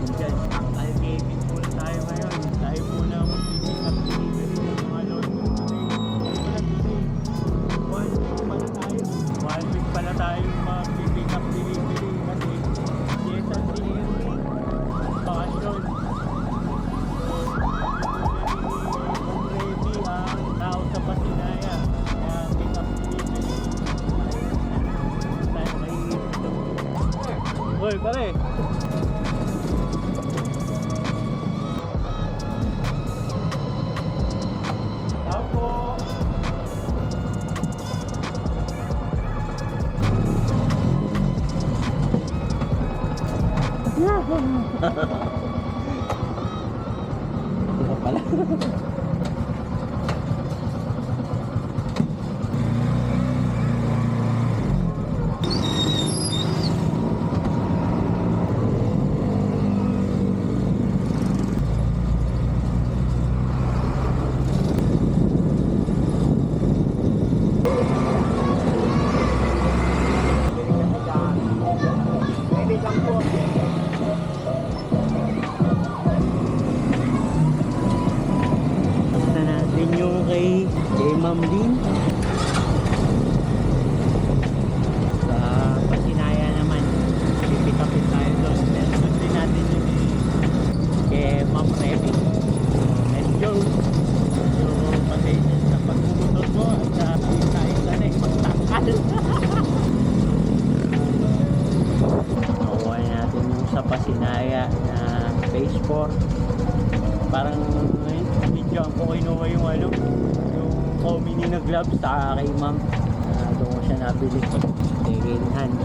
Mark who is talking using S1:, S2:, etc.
S1: Dyan, Uncle Kevin muna tayo ngayon. Tayo muna mag-pick up delivery ng mga load mo today. Wala today. 1 week pala tayo mag-pick up delivery kasi yes ang delivery. Bakasyon. Ready ang tao sa Pasinaya. Kaya pick up delivery. Tayo kayo dito. Hoy, pare!
S2: Ito pala.
S1: Kay Ma'am Lynn sa Pasinaya naman. Pipitapin tayo doon. Meron din natin yun kay Ma'am Remy. Let's go. So pasensya sa pagbubutot mo at sa isa-isa na magtakal. Nakuha natin yung sa Pasinaya na phase 4. Parang video ko kinuha yung Omni na gloves sa kay ma'am. Doon ko siya nabili. Second hand.